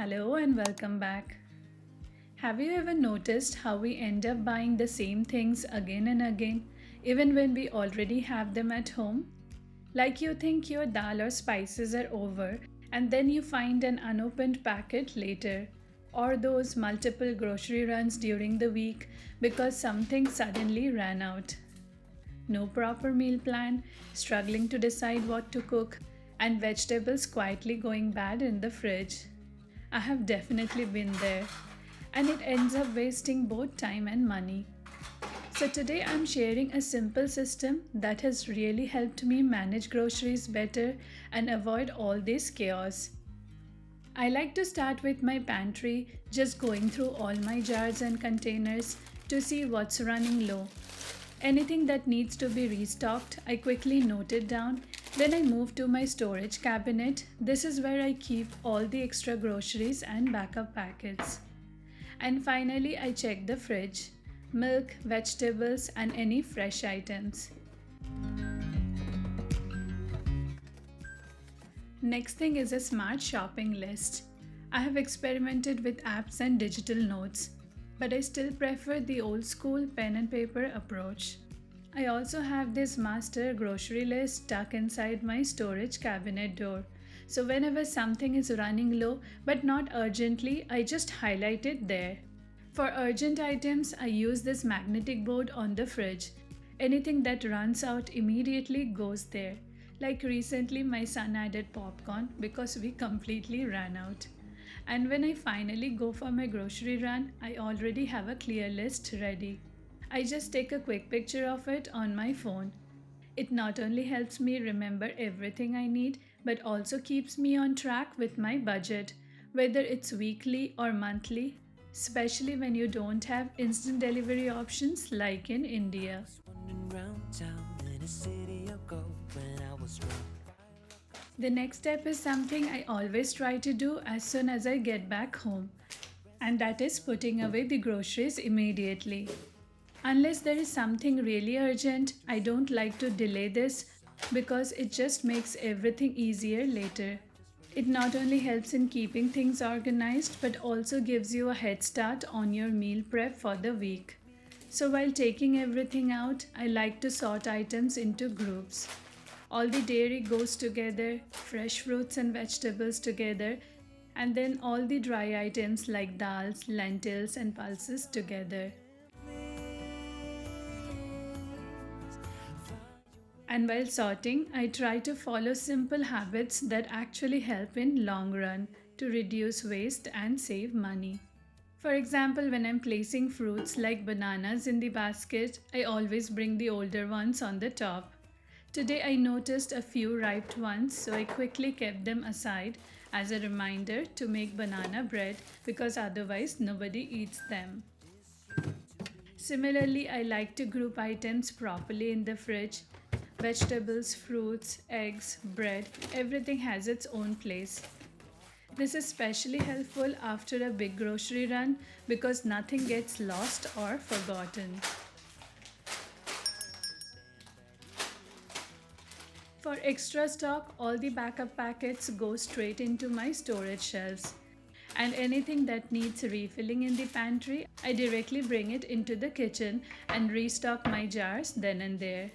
Hello and welcome back. Have you ever noticed how we end up buying the same things again and again, even when we already have them at home? Like you think your dal or spices are over, and then you find an unopened packet later, or those multiple grocery runs during the week because something suddenly ran out. No proper meal plan, struggling to decide what to cook, and vegetables quietly going bad in the fridge. I have definitely been there, and it ends up wasting both time and money. So, today I'm sharing a simple system that has really helped me manage groceries better and avoid all this chaos. I like to start with my pantry, just going through all my jars and containers to see what's running low. Anything that needs to be restocked, I quickly note it down. Then I move to my storage cabinet. This is where I keep all the extra groceries and backup packets. And finally, I check the fridge, milk, vegetables, and any fresh items. Next thing is a smart shopping list. I have experimented with apps and digital notes, but I still prefer the old school pen and paper approach. I also have this master grocery list stuck inside my storage cabinet door. So whenever something is running low but not urgently, I just highlight it there. For urgent items, I use this magnetic board on the fridge. Anything that runs out immediately goes there. Like recently, my son added popcorn because we completely ran out. And when I finally go for my grocery run, I already have a clear list ready. I just take a quick picture of it on my phone. It not only helps me remember everything I need, but also keeps me on track with my budget, whether it's weekly or monthly, especially when you don't have instant delivery options like in India. The next step is something I always try to do as soon as I get back home, and that is putting away the groceries immediately. Unless there is something really urgent, I don't like to delay this because it just makes everything easier later. It not only helps in keeping things organized but also gives you a head start on your meal prep for the week. So, while taking everything out, I like to sort items into groups. All the dairy goes together, fresh fruits and vegetables together, and then all the dry items like dals, lentils, and pulses together. And while sorting, I try to follow simple habits that actually help in long run to reduce waste and save money. For example, when I'm placing fruits like bananas in the basket, I always bring the older ones on the top. Today I noticed a few ripe ones, so I quickly kept them aside as a reminder to make banana bread because otherwise nobody eats them. Similarly, I like to group items properly in the fridge. Vegetables, fruits, eggs, bread, everything has its own place. This is especially helpful after a big grocery run because nothing gets lost or forgotten. For extra stock, all the backup packets go straight into my storage shelves. And anything that needs refilling in the pantry, I directly bring it into the kitchen and restock my jars then and there.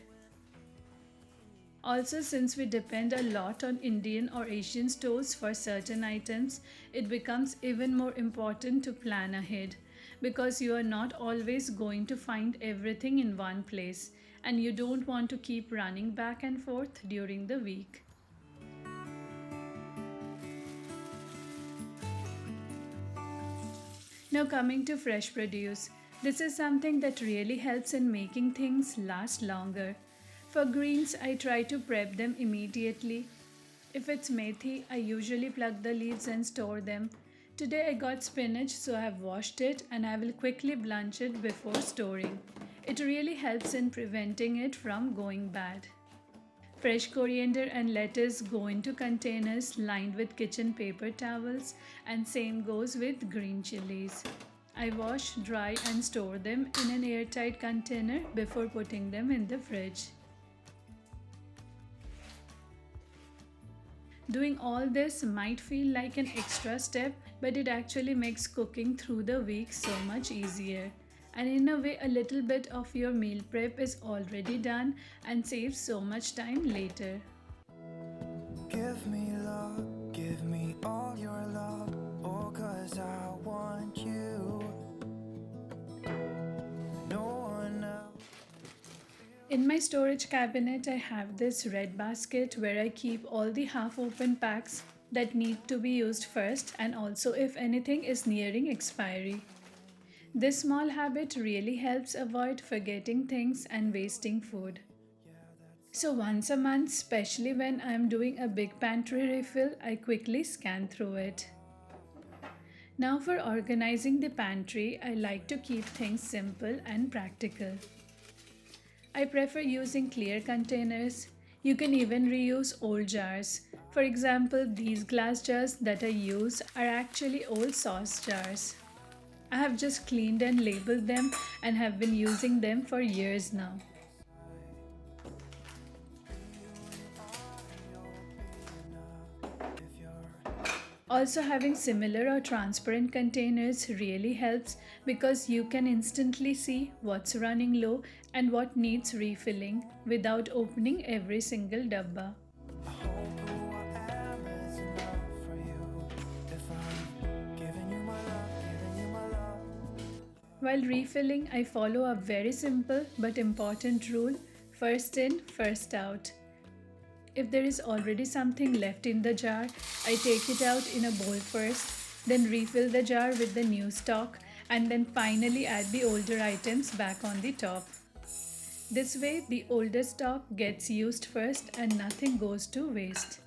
Also, since we depend a lot on Indian or Asian stores for certain items, it becomes even more important to plan ahead because you are not always going to find everything in one place and you don't want to keep running back and forth during the week. Now, coming to fresh produce, this is something that really helps in making things last longer. For greens, I try to prep them immediately. If it's methi, I usually pluck the leaves and store them. Today I got spinach, so I have washed it and I will quickly blanch it before storing. It really helps in preventing it from going bad. Fresh coriander and lettuce go into containers lined with kitchen paper towels, and same goes with green chilies. I wash, dry, and store them in an airtight container before putting them in the fridge. Doing all this might feel like an extra step, but it actually makes cooking through the week so much easier. And in a way, a little bit of your meal prep is already done and saves so much time later. Give me love, give me all your love, oh, 'cause I want you. No one else. In my storage cabinet, I have this red basket where I keep all the half open packs that need to be used first and also if anything is nearing expiry. This small habit really helps avoid forgetting things and wasting food. So, once a month, especially when I'm doing a big pantry refill, I quickly scan through it. Now, for organizing the pantry, I like to keep things simple and practical. I prefer using clear containers. You can even reuse old jars. For example, these glass jars that I use are actually old sauce jars. I have just cleaned and labeled them and have been using them for years now. Also, having similar or transparent containers really helps because you can instantly see what's running low and what needs refilling without opening every single dabba. I hope who I am is enough for you. If I'm giving you my love, giving you my love. While refilling, I follow a very simple but important rule: first in, first out. If there is already something left in the jar, I take it out in a bowl first, then refill the jar with the new stock, and then finally add the older items back on the top. This way, the older stock gets used first and nothing goes to waste.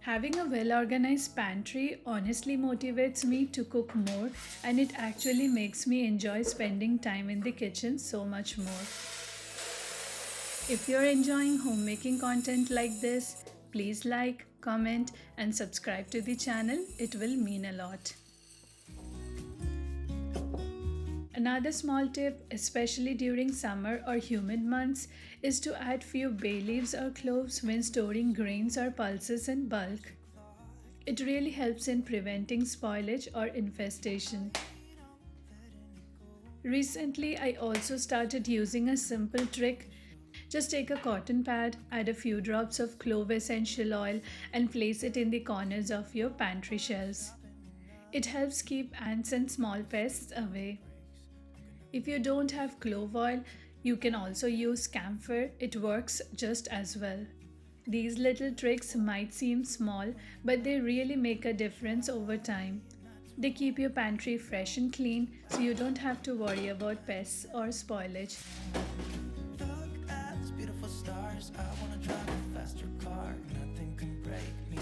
Having a well organized pantry honestly motivates me to cook more, and it actually makes me enjoy spending time in the kitchen so much more. If you're enjoying homemaking content like this, please like, comment, and subscribe to the channel. It will mean a lot. Another small tip, especially during summer or humid months, is to add few bay leaves or cloves when storing grains or pulses in bulk. It really helps in preventing spoilage or infestation. Recently, I also started using a simple trick. Just take a cotton pad, add a few drops of clove essential oil, and place it in the corners of your pantry shelves. It helps keep ants and small pests away. If you don't have clove oil, you can also use camphor, it works just as well. These little tricks might seem small, but they really make a difference over time. They keep your pantry fresh and clean so you don't have to worry about pests or spoilage. Look at these beautiful stars. I wanna drive a faster car. Nothing can break me.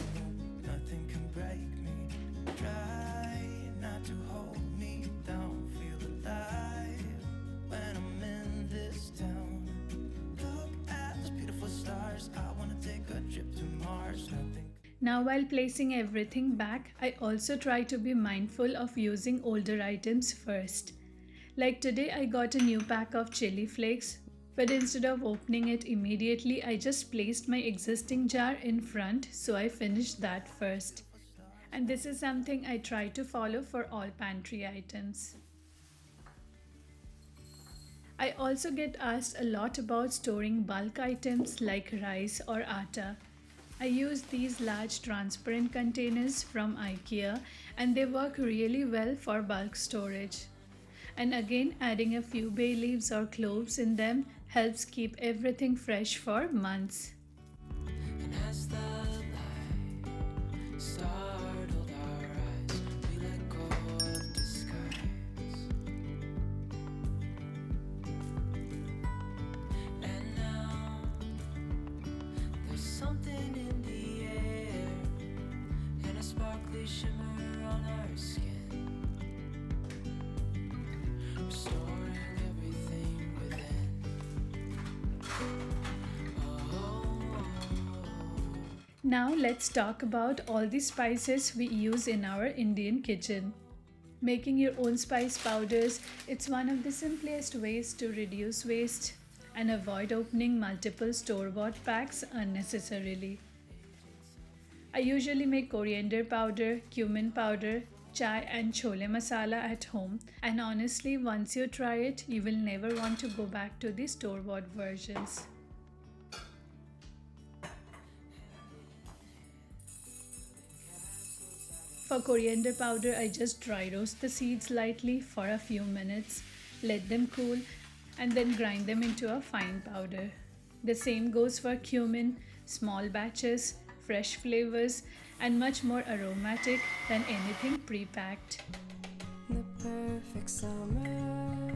Nothing can break me. Try not to hold me down. Feel alive when I'm in this town. Look at these beautiful stars. I wanna take a trip to Mars. Nothing. Now, while placing everything back, I also try to be mindful of using older items first. Like today, I got a new pack of chili flakes, but instead of opening it immediately, I just placed my existing jar in front, so I finished that first. And this is something I try to follow for all pantry items. I also get asked a lot about storing bulk items like rice or atta. I use these large transparent containers from IKEA and they work really well for bulk storage. And again, adding a few bay leaves or cloves in them helps keep everything fresh for months. And as the light startled our eyes, we let go of disguise. And now there's something in the air and a sparkly shimmer on our skin, restoring everything within. Now let's talk about all the spices we use in our Indian kitchen. Making your own spice powders, it's one of the simplest ways to reduce waste and avoid opening multiple store-bought packs unnecessarily. I usually make coriander powder, cumin powder, chai and chole masala at home, and honestly, once you try it, you will never want to go back to the store-bought versions. For coriander powder, I just dry roast the seeds lightly for a few minutes, let them cool, and then grind them into a fine powder. The same goes for cumin, small batches, fresh flavors, and much more aromatic than anything pre-packed. The perfect summer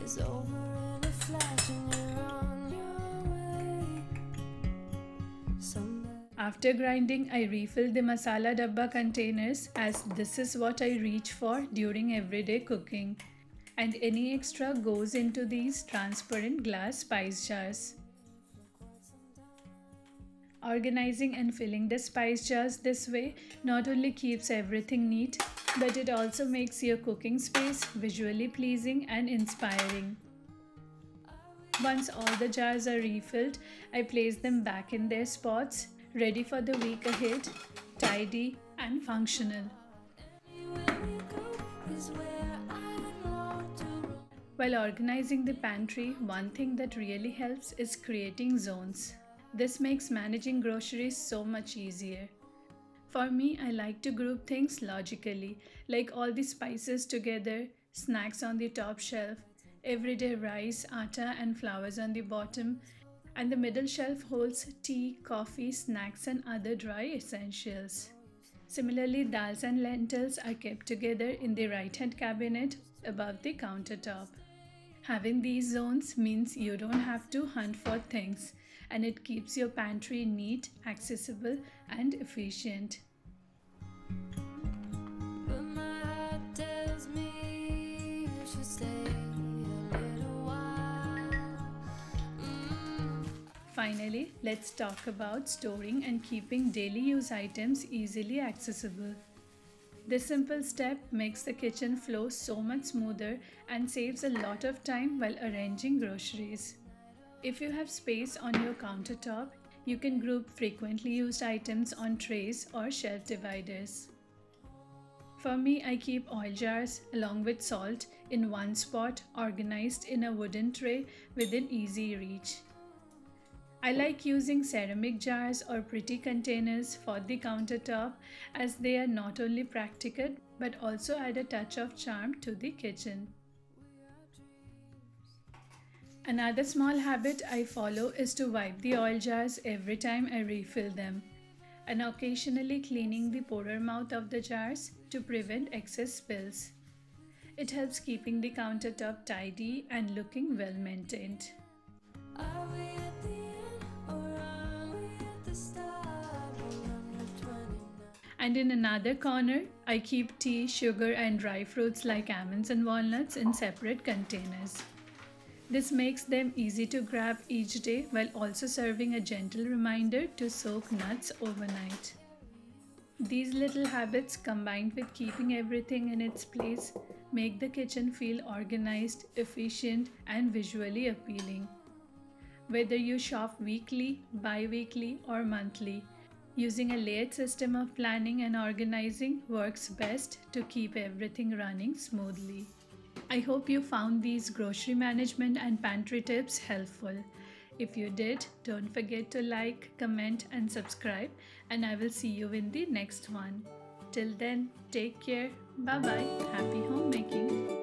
is over in a flash and you're on your way. After grinding, I refill the masala dabba containers as this is what I reach for during everyday cooking. And any extra goes into these transparent glass spice jars. Organizing and filling the spice jars this way not only keeps everything neat, but it also makes your cooking space visually pleasing and inspiring. Once all the jars are refilled, I place them back in their spots, ready for the week ahead, tidy and functional. While organizing the pantry, one thing that really helps is creating zones. This makes managing groceries so much easier. For me, I like to group things logically, like all the spices together, snacks on the top shelf, everyday rice, atta and flours on the bottom, and the middle shelf holds tea, coffee, snacks and other dry essentials. Similarly, dals and lentils are kept together in the right-hand cabinet above the countertop. Having these zones means you don't have to hunt for things, and it keeps your pantry neat, accessible and efficient. But my heart tells me you should stay a little while. Finally, let's talk about storing and keeping daily use items easily accessible. This simple step makes the kitchen flow so much smoother and saves a lot of time while arranging groceries. If you have space on your countertop, you can group frequently used items on trays or shelf dividers. For me, I keep oil jars along with salt in one spot, organized in a wooden tray within easy reach. I like using ceramic jars or pretty containers for the countertop as they are not only practical but also add a touch of charm to the kitchen. Another small habit I follow is to wipe the oil jars every time I refill them, and occasionally cleaning the pourer mouth of the jars to prevent excess spills. It helps keeping the countertop tidy and looking well maintained. Are we at the end or are we at the start? We're 29. And in another corner, I keep tea, sugar and dry fruits like almonds and walnuts in separate containers. This makes them easy to grab each day while also serving a gentle reminder to soak nuts overnight. These little habits combined with keeping everything in its place make the kitchen feel organized, efficient and visually appealing. Whether you shop weekly, bi-weekly or monthly, using a layered system of planning and organizing works best to keep everything running smoothly. I hope you found these grocery management and pantry tips helpful. If you did, don't forget to like, comment and subscribe, and I will see you in the next one. Till then, take care. Bye bye. Happy homemaking.